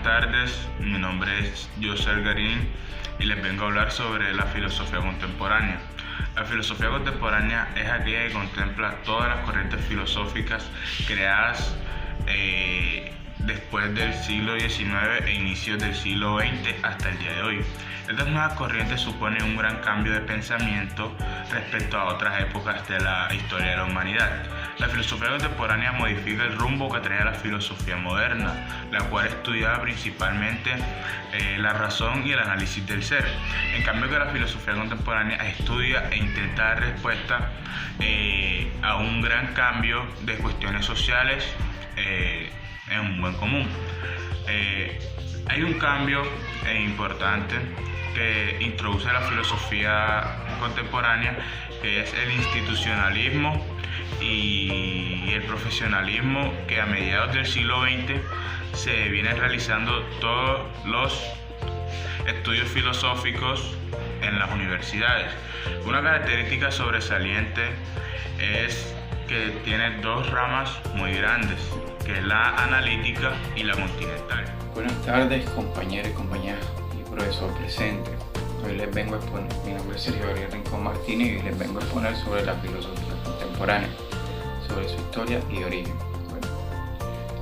Buenas tardes, mi nombre es José Garín y les vengo a hablar sobre la filosofía contemporánea. La filosofía contemporánea es aquella que contempla todas las corrientes filosóficas creadas después del siglo XIX e inicios del siglo XX hasta el día de hoy. Estas nuevas corrientes suponen un gran cambio de pensamiento respecto a otras épocas de la historia de la humanidad. La filosofía contemporánea modifica el rumbo que traía la filosofía moderna, la cual estudiaba principalmente la razón y el análisis del ser. En cambio que la filosofía contemporánea estudia e intenta dar respuesta a un gran cambio de cuestiones sociales en un buen común. Hay un cambio importante que introduce la filosofía contemporánea, que es el institucionalismo y el profesionalismo, que a mediados del siglo XX se vienen realizando todos los estudios filosóficos en las universidades. Una característica sobresaliente es que tiene dos ramas muy grandes, que es la analítica y la continental. Buenas tardes, compañeros y compañeras y profesor presente. Hoy les vengo a exponer, mi nombre es Sergio Gabriel Rincón Martínez y les vengo a exponer sobre la filosofía contemporánea, sobre su historia y origen.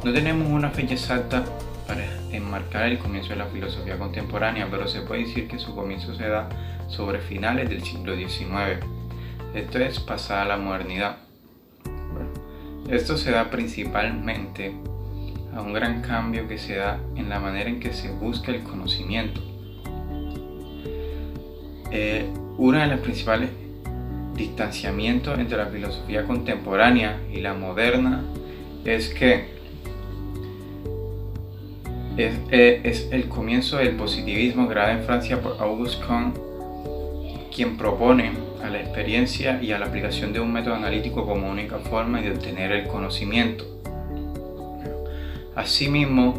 No tenemos una fecha exacta para enmarcar el comienzo de la filosofía contemporánea, pero se puede decir que su comienzo se da sobre finales del siglo XIX. Esto es pasada la modernidad. Esto se da principalmente a un gran cambio que se da en la manera en que se busca el conocimiento. Uno de los principales distanciamientos entre la filosofía contemporánea y la moderna es que es el comienzo del positivismo creado en Francia por Auguste Comte, quien propone a la experiencia y a la aplicación de un método analítico como única forma de obtener el conocimiento. Asimismo,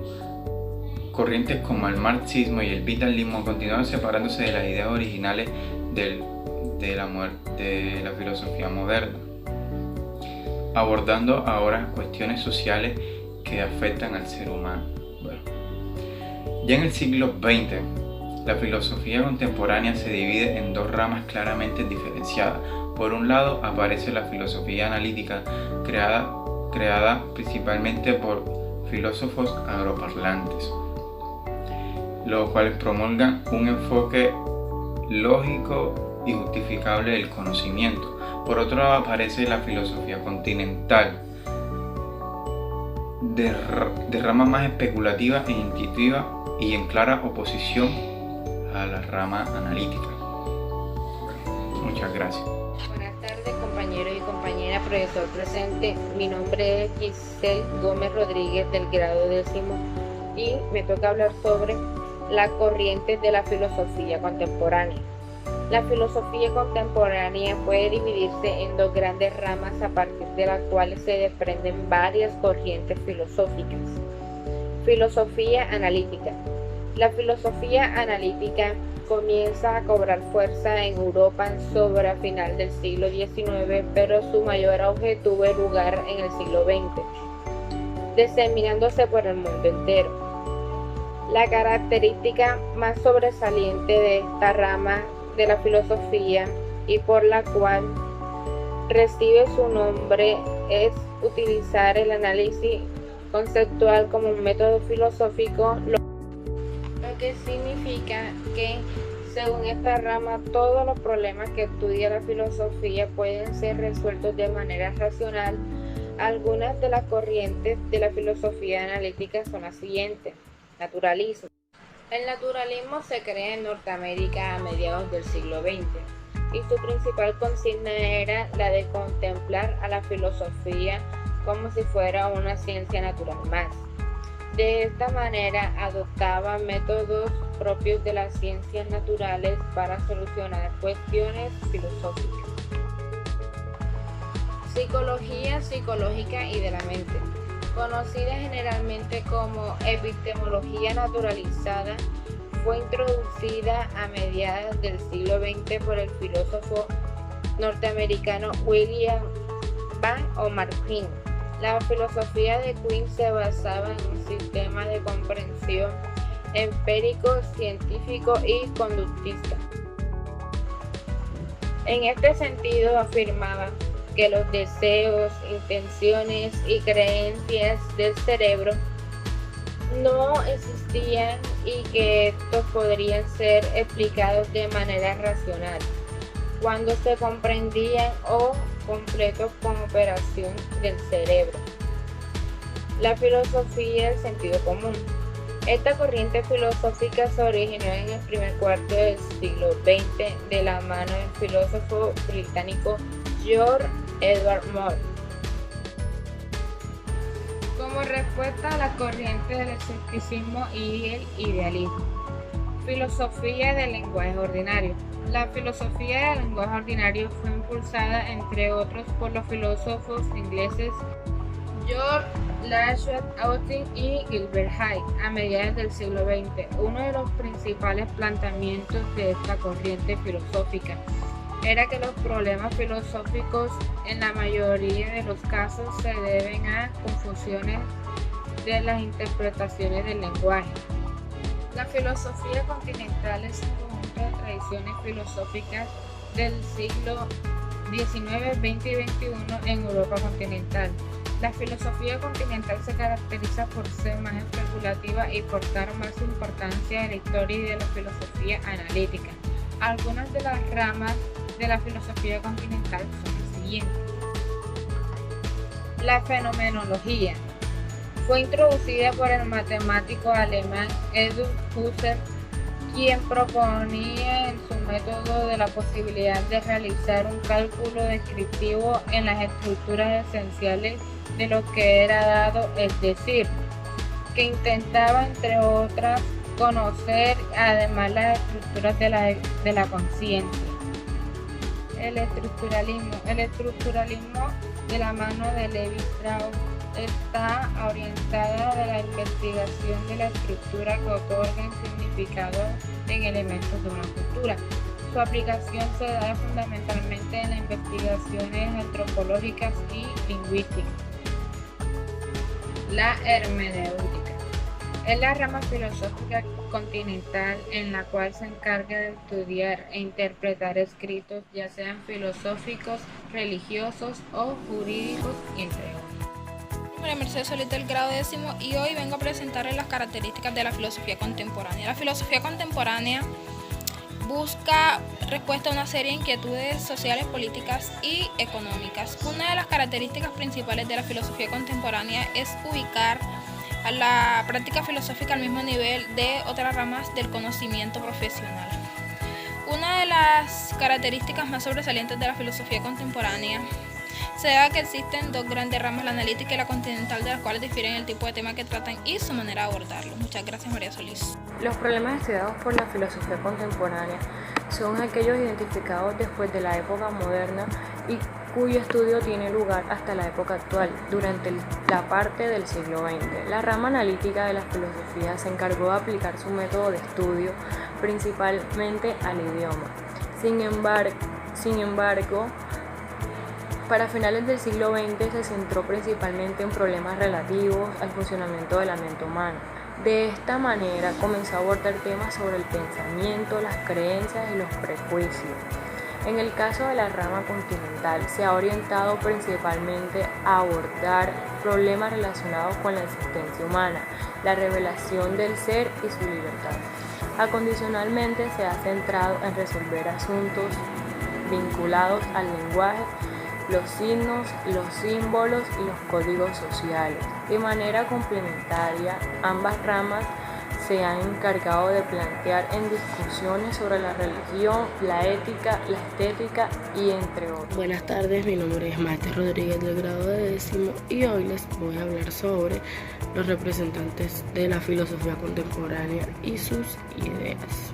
corrientes como el marxismo y el vitalismo continuaron separándose de las ideas originales de la filosofía moderna, abordando ahora cuestiones sociales que afectan al ser humano. Ya en el siglo XX, la filosofía contemporánea se divide en dos ramas claramente diferenciadas. Por un lado aparece la filosofía analítica, creada principalmente por filósofos angloparlantes, los cuales promulgan un enfoque lógico y justificable del conocimiento. Por otro lado aparece la filosofía continental, de rama más especulativa e intuitiva y en clara oposición a la rama analítica. Muchas gracias. Buenas tardes, compañeros y compañeras, profesor presente. Mi nombre es Giselle Gómez Rodríguez, del grado 10º, y me toca hablar sobre las corrientes de la filosofía contemporánea. La filosofía contemporánea puede dividirse en dos grandes ramas, a partir de las cuales se desprenden varias corrientes filosóficas. Filosofía analítica. La filosofía analítica comienza a cobrar fuerza en Europa sobre a final del siglo XIX, pero su mayor auge tuvo lugar en el siglo XX, diseminándose por el mundo entero. La característica más sobresaliente de esta rama de la filosofía, y por la cual recibe su nombre, es utilizar el análisis conceptual como un método filosófico, lo que significa que, según esta rama, todos los problemas que estudia la filosofía pueden ser resueltos de manera racional. Algunas de las corrientes de la filosofía analítica son las siguientes. Naturalismo. El naturalismo se crea en Norteamérica a mediados del siglo XX y su principal consigna era la de contemplar a la filosofía como si fuera una ciencia natural más. De esta manera adoptaba métodos propios de las ciencias naturales para solucionar cuestiones filosóficas. Psicología psicológica y de la mente. Conocida generalmente como epistemología naturalizada, fue introducida a mediados del siglo XX por el filósofo norteamericano William Van Orman. La filosofía de Quine se basaba en un sistema de comprensión empírico, científico y conductista. En este sentido afirmaba que los deseos, intenciones y creencias del cerebro no existían y que estos podrían ser explicados de manera racional cuando se comprendían o completos con operación del cerebro. La filosofía del sentido común. Esta corriente filosófica se originó en el primer cuarto del siglo XX de la mano del filósofo británico George Edward Moore. Como respuesta a la corriente del escepticismo y el idealismo. Filosofía del lenguaje ordinario. La filosofía del lenguaje ordinario fue impulsada, entre otros, por los filósofos ingleses George Lachlan Austin y Gilbert Hyde a mediados del siglo XX. Uno de los principales planteamientos de esta corriente filosófica era que los problemas filosóficos en la mayoría de los casos se deben a confusiones de las interpretaciones del lenguaje. La filosofía continental es un conjunto de tradiciones filosóficas del siglo XIX, XX y XXI en Europa continental. La filosofía continental se caracteriza por ser más especulativa y por dar más importancia a la historia y de la filosofía analítica. Algunas de las ramas de la filosofía continental son las siguientes. La fenomenología fue introducida por el matemático alemán Eduard Husserl, quien proponía en su método de la posibilidad de realizar un cálculo descriptivo en las estructuras esenciales de lo que era dado, es decir, que intentaba, entre otras, conocer además las estructuras de la conciencia. El estructuralismo de la mano de Levi Strauss está orientada a la investigación de la estructura que otorga significado en elementos de una cultura. Su aplicación se da fundamentalmente en las investigaciones antropológicas y lingüísticas. La hermenéutica es la rama filosófica continental en la cual se encarga de estudiar e interpretar escritos, ya sean filosóficos, religiosos o jurídicos, entre otros. Mi nombre es Mercedes Solís del grado 10º y hoy vengo a presentarles las características de la filosofía contemporánea. La filosofía contemporánea busca respuesta a una serie de inquietudes sociales, políticas y económicas. Una de las características principales de la filosofía contemporánea es ubicar a la práctica filosófica al mismo nivel de otras ramas del conocimiento profesional. Una de las características más sobresalientes de la filosofía contemporánea se da que existen dos grandes ramas, la analítica y la continental, de las cuales difieren el tipo de tema que tratan y su manera de abordarlo. Muchas gracias, María Solís. Los problemas estudiados por la filosofía contemporánea son aquellos identificados después de la época moderna y cuyo estudio tiene lugar hasta la época actual, durante la parte del siglo XX. La rama analítica de la filosofía se encargó de aplicar su método de estudio principalmente al idioma. Sin embargo, para finales del siglo XX se centró principalmente en problemas relativos al funcionamiento de la mente humana. De esta manera comenzó a abordar temas sobre el pensamiento, las creencias y los prejuicios. En el caso de la rama continental se ha orientado principalmente a abordar problemas relacionados con la existencia humana, la revelación del ser y su libertad. Acondicionalmente se ha centrado en resolver asuntos vinculados al lenguaje, los signos, los símbolos y los códigos sociales. De manera complementaria, ambas ramas se han encargado de plantear en discusiones sobre la religión, la ética, la estética y entre otros. Buenas tardes, mi nombre es Maite Rodríguez del grado de 10º y hoy les voy a hablar sobre los representantes de la filosofía contemporánea y sus ideas.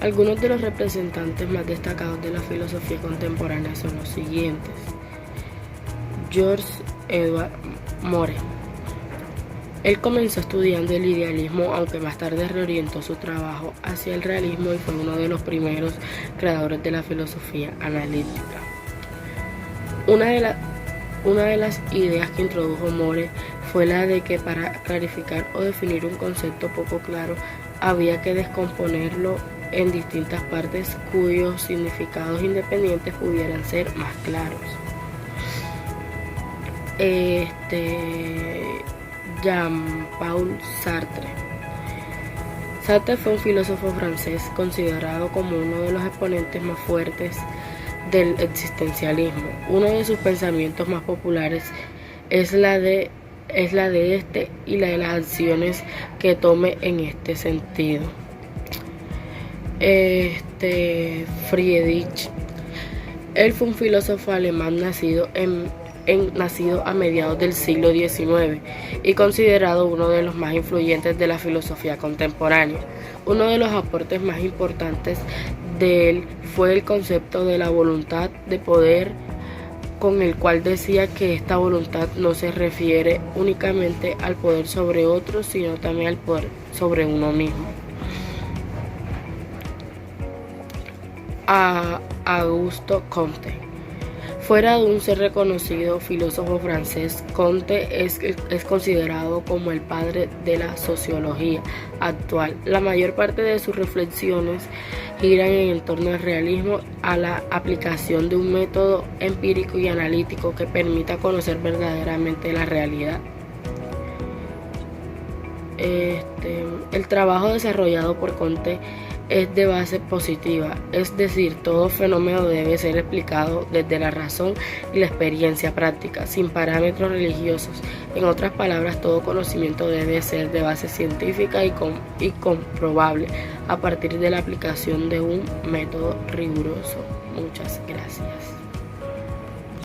Algunos de los representantes más destacados de la filosofía contemporánea son los siguientes. George Edward Moore. Él comenzó estudiando el idealismo, aunque más tarde reorientó su trabajo hacia el realismo y fue uno de los primeros creadores de la filosofía analítica. Una de las ideas que introdujo Moore fue la de que para clarificar o definir un concepto poco claro había que descomponerlo en distintas partes cuyos significados independientes pudieran ser más claros. Jean-Paul Sartre. Sartre fue un filósofo francés considerado como uno de los exponentes más fuertes del existencialismo. Uno de sus pensamientos más populares es la de este y la de las acciones que tome en este sentido. Friedrich. Él fue un filósofo alemán nacido a mediados del siglo XIX y considerado uno de los más influyentes de la filosofía contemporánea. Uno de los aportes más importantes de él fue el concepto de la voluntad de poder, con el cual decía que esta voluntad no se refiere únicamente al poder sobre otros, sino también al poder sobre uno mismo. Auguste Comte. Fuera de un ser reconocido filósofo francés, Comte es considerado como el padre de la sociología actual. La mayor parte de sus reflexiones giran en torno al realismo, a la aplicación de un método empírico y analítico que permita conocer verdaderamente la realidad. El trabajo desarrollado por Comte es de base positiva, es decir, todo fenómeno debe ser explicado desde la razón y la experiencia práctica, sin parámetros religiosos. En otras palabras, todo conocimiento debe ser de base científica y comprobable a partir de la aplicación de un método riguroso. Muchas gracias.